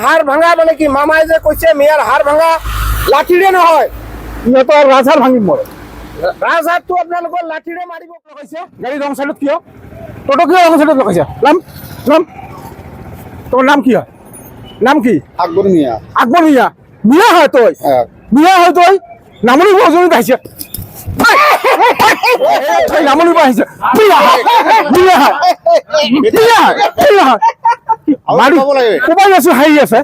হাড় ভাঙা মানে কি মামাই যে কৈছে মিয়ার হাড় ভাঙা লাঠিৰে নহয় ইহঁতৰ ৰাজহাড় ভাঙিম মই ৰাজহাড়টো আপোনালোকৰ লাঠিৰে মাৰিব কৈছে গাড়ী ৰং চাইডত কিয় টোটো কিয় ৰং চাইডত লগাইছে নাম নাম তোৰ নাম কি হয় নাম কি আকবর মিয়া আকবর মিয়া মিয়া হয় তই মিয়া হয় তই নামনি বজনীত আহিছে নামনি আহিছে মিয়া হয় মিয়া হয় মিয়া হয় মিয়া হয় মাৰি কোবাই আছো হাঁহি আছে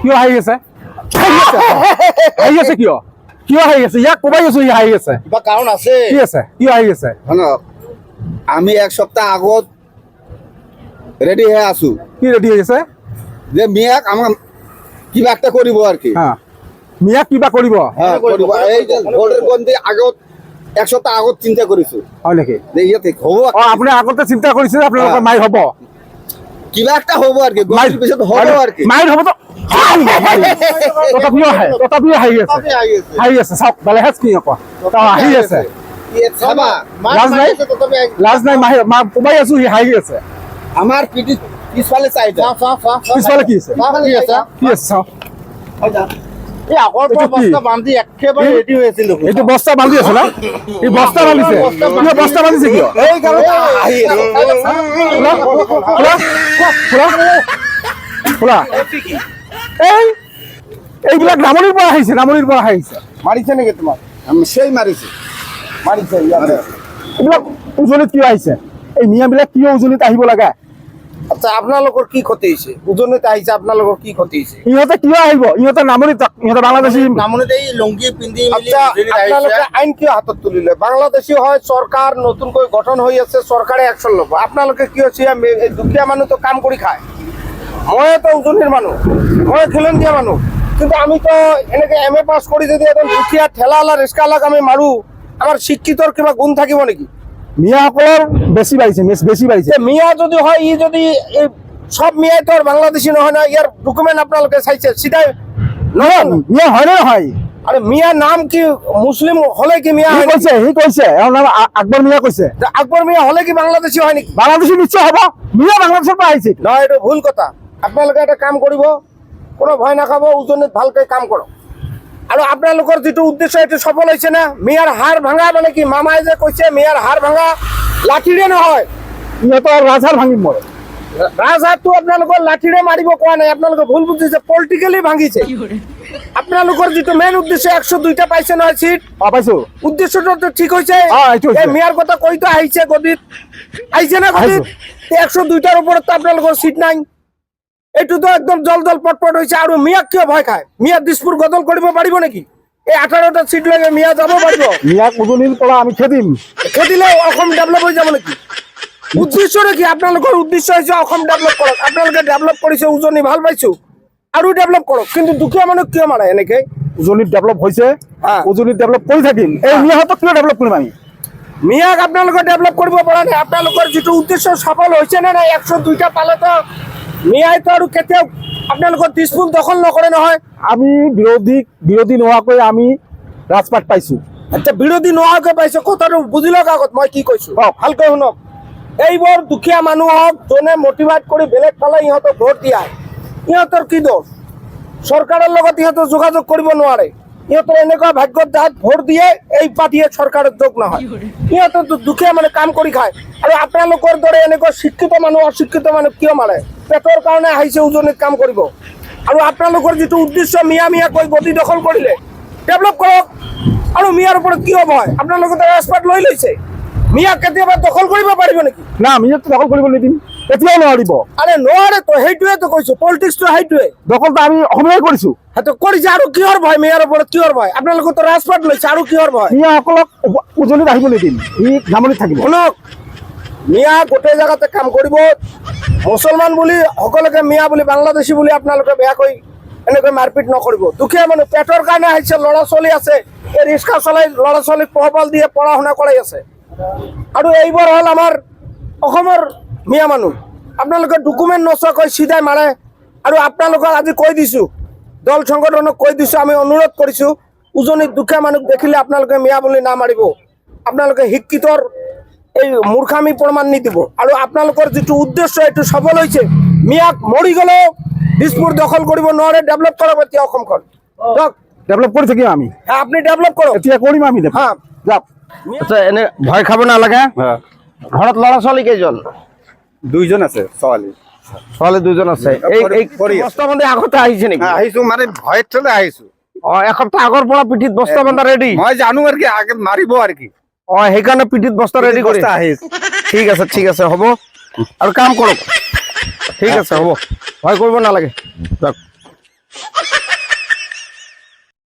কিয় হাঁহি আছে হাঁহি আছে কিয় কিয় হাঁহি আছে ইয়াক কোবাই আছো ই হাঁহি আছে কিবা কাৰণ আছে কি আছে কিয় হাঁহি আছে শুনক আমি এক সপ্তাহ আগত রেডি হয়ে আছো কি ৰেডি হৈ আছে যে মিয়াক আমার কিবা একটা করিব আর কি হা মিয়াক কিবা কৰিব হ্যাঁ করিব এই যে ভোটের গন্ডি আগত এক সপ্তাহ আগত চিন্তা করিছো হয় নেকি যে ইয়াতে হব অ আপুনি আগতে চিন্তা কৰিছে যে আপোনালোকৰ মাইৰ হ'ব কিবা একটা হব আর কি গন্ডির পিছত হব আর কি মাইৰ হ'ব তো তথাপিও হাঁহি আছে হাঁহি আছে চাওক বেলেগ কি নকওঁ হাঁহি আছে লাজ নাই মা কোবাই আছো সি হাঁহি আছে আমার পিঠি পিছফালে চাইটা পিছফালে কি আছে কি আছে চাওক এই আগৰ এইটো কি? বস্তা বান্ধি একেবাৰে ৰেডি হৈ আছিল এইটো বস্তা বান্ধি আছে না এই বস্তা বান্ধিছে কিয় বস্তা বান্ধিছে কিয় এই কাৰণে আহি খোলা খোলা খোলা খোলা এই এইবিলাক নামনিৰ পৰা আহিছে মাৰিছে নেকি তোমাক সেই মাৰিছে মাৰিছে ইয়াতে এইবিলাক উজনিত কিয় আহিছে এই মিয়াবিলাক কিয় উজনিত আহিব লাগে আচ্ছা আপোনালোকৰ কি ক্ষতি হৈছে উজনিত আহিছে আপোনালোকৰ কি ক্ষতি হৈছে ইহঁতে কিয় আহিব ইহঁতে নামনিত ইহঁতে বাংলাদেশী নামনিতে এই লুংগি পিন্ধি আচ্ছা আপোনালোকে আইন কিয় হাতত তুলিলে বাংলাদেশী হয় চৰকাৰ নতুনকৈ গঠন হৈ আছে চৰকাৰে একশ্যন ল'ব আপোনালোকে কি হৈছে এই দুখীয়া মানুহতো কাম কৰি খায় মইতো উজনিৰ মানুহ মই খিলঞ্জীয়া মানুহ কিন্তু আমিতো এনেকে MA পাছ কৰি যদি এজন দুখীয়া ঠেলাৱালা ৰিক্সাৱালাক আমি মাৰো আমাৰ শিক্ষিতৰ কিবা গুণ থাকিব নেকি মিয়াসকলৰ বেছি বাঢ়িছে যে মিয়া যদি হয় ই যদি এই সব মিয়াই তো আর বাংলাদেশী নহয় না ইয়ার ডকুমেন্ট আপনালোকে চাইছে সিধাই নহয় মিয়া হয় নে নহয় আরে মিয়া নাম কি মুসলিম হলে কি মিয়া হয় সি কৈছে এওঁৰ নাম আকবৰ মিয়া কৈছে আকবর মিয়া হলে কি বাংলাদেশী হয় নাকি বাংলাদেশী নিশ্চয় হ'ব মিয়া বাংলাদেশৰ পৰা আহিছে নহয় এটা ভুল কথা আপোনালোকে এটা কাম কৰিব কোনো ভয় নাখাব উজনিত ভালকৈ কাম কৰক আৰু আপোনালোকৰ যেটো উদ্দেশ্য এটো সফল হৈছে না মিয়াৰ হাড় ভাঙা মানে কি মামাই যে কৈছে মিয়াৰ হাড় ভাঙা লাঠিৰে নহয় ইহঁতৰ ৰাজহাড় ভাঙিম মই ৰাজহাড়টো আপোনালোকৰ লাঠিৰে মাৰিব কোৱা নাই আপোনালোকে ভুল বুজিছে পলিটিক্যালি ভাঙিছে আপোনালোকৰ যেটো মেইন উদ্দেশ্য 102টা পাইছে নহয় সিট পাইছো উদ্দেশ্যটো তো ঠিক হৈছে এইটো হৈছে। এই মিয়াৰ কথা কৈতো আহিছে গদিত আহিছে না গদিত 102টাৰ ওপৰত তো আপোনালোকৰ সিট নাই এইটো তো একদম জল পটপট হৈছে আৰু মিয়াক কিয় ভয় খায় মিয়া দিছপুৰ গদল কৰিব পাৰিব নেকি এই 18টা সিট লাগে মিয়া যাব পাৰিব মিয়াক উজনিৰ পৰা আমি খেদিম খেদিলে অসম ডেভেলপ হৈ যাব নেকি উদ্দেশ্য নেকি আপোনালোকৰ উদ্দেশ্য হৈছে অসম ডেভেলপ কৰক আপোনালোকে ডেভেলপ কৰিছে উজনি ভাল পাইছো আৰু ডেভেলপ কৰক কিন্তু দুখীয়া মানুহ কিয় মাৰে এনেকে উজনিত ডেভেলপ হৈছে হ্যাঁ। উজনিত ডেভেলপ কৰি থাকিম এই মিয়াহঁতক কিয় ডেভেলপ কৰিম আমি মিয়াক আপোনালোকে ডেভেলপ কৰিব পৰা নাই আপোনালোকৰ যেটো উদ্দেশ্য সফল হৈছে নে নাই 102টা পালে তো মিয়াই তো আৰু কেতিয়াও আপোনালোকৰ দিছপুৰ দখল নকৰে নহয় আমি বিৰোধী নোহোৱাকৈ আমি ৰাজপাট পাইছো আচ্ছা বিৰোধী নোহোৱাকৈ পাইছে কথাটো বুজি লওক আগত মই কি কৈছো ভালকৈ শুনক এইবোৰ দুখীয়া মানুহক যোনে মটিভেট কৰি বেলেগ ফালে ইহঁতক ভোট দিয়ায় ইহঁতৰ কি দোষ চৰকাৰৰ লগত ইহঁতৰ যোগাযোগ কৰিব নোৱাৰে ইহঁতৰ এনেকুৱা ভাগ্যত যাত ভোট দিয়ে এই পাৰ্টিয়ে চৰকাৰৰ যোগ নহয় ইহঁতৰ দুখীয়া মানে কাম কৰি খায় আৰু আপোনালোকৰ দৰে এনেকুৱা শিক্ষিত মানুহ অশিক্ষিত মানুহ কিয় মাৰে পেটৰ কাৰণে আহিছে উজনিত কাম কৰিব আৰু আপোনালোকৰ যেটো উদ্দেশ্য মিয়া কৈ গতি দখল কৰিলে ডেভেলপ কৰক আৰু মিয়াৰ ওপৰত কি হ'ব হয় আপোনালোকে তো ৰাজপাট লৈ লৈছে মিয়া কেতিয়াবা দখল কৰিব পাৰিব নেকি না মিয়াক দখল কৰিব নিদিম এতিয়াও নোৱাৰিব আরে নোয়ারে তো সেইটোৱে তো কৈছো পলিটিক্স তো সেইটোৱে দখলটো আমি অসমীয়াই কৰিছো তো কৰিছে আৰু কিহৰ ভয় মিয়াৰ ওপৰত কিহৰ ভয় আপোনালোকে তো ৰাজপাট লৈছে আৰু কিহৰ ভয় মিয়াসকলক উজনিত আহিব নিদিম ই নামনিত থাকিব শুনক মিয়া গোটেই জায়গাতে কাম কৰিব মুছলমান বুলি সকলোকে মিয়া বুলি বাংলাদেশী বুলি আপোনালোকে বেয়াকৈ এনেকৈ মাৰপিট নকৰিব দুখীয়া মানুহ পেটৰ কাৰণে আহিছে ল'ৰা ছোৱালী আছে এই ৰিক্সা চলাই ল'ৰা ছোৱালীক পোহপাল দিয়ে পঢ়া শুনা কৰাই আছে আৰু এইবোৰ হ'ল আমাৰ অসমৰ মিয়া মানুহ আপোনালোকে ডকুমেণ্ট নচোৱাকৈ চিধাই মাৰে আৰু আপোনালোকক আজি কৈ দিছোঁ দল সংগঠনক কৈ দিছোঁ আমি অনুৰোধ কৰিছোঁ উজনিত দুখীয়া মানুহ দেখিলে আপোনালোকে মিয়া বুলি নামাৰিব আপোনালোকে শিক্ষিতৰ এই মূৰ্খামি প্ৰমাণ নিদিব আৰু আপোনালোকৰ যেটো উদ্দেশ্য এইটো সফল হৈছে মিয়াক মৰি গ'লেও দিছপুৰ দখল কৰিব নোৱাৰে, ডেভেলপ কৰাব এতিয়া অসমখন। যাওক। ডেভেলপ কৰি থাকিম আমি, হ্যাঁ, আপনি ডেভেলপ কৰক। এতিয়া কৰিম আমি develop। হ্যাঁ। যাওক। আচ্ছা এনে ভয় খাব নালাগে। ঘৰত ল'ৰা ছোৱালী কেইজন? 2জন আছে ছোৱালী। ছোৱালী 2জন আছে। এই কৰি আছে। বস্তা বান্ধি আগতে আহিছে নেকি? আহিছো মানে ভয়ত চলে আহিছো। এসপ্তাহ আগৰ পৰা পিঠিত বস্তা বান্ধা ৰেডি। মই জানো আর কি আগে মারিব আর কি। সেইকাৰণে পিঠিত বস্তা ৰেডি কৰি। বস্তা আহিছে। ঠিক আছে হ'ব আৰু কাম কৰক। ঠিক আছে হ'ব, ভয় কৰিব নালাগে। যাওক।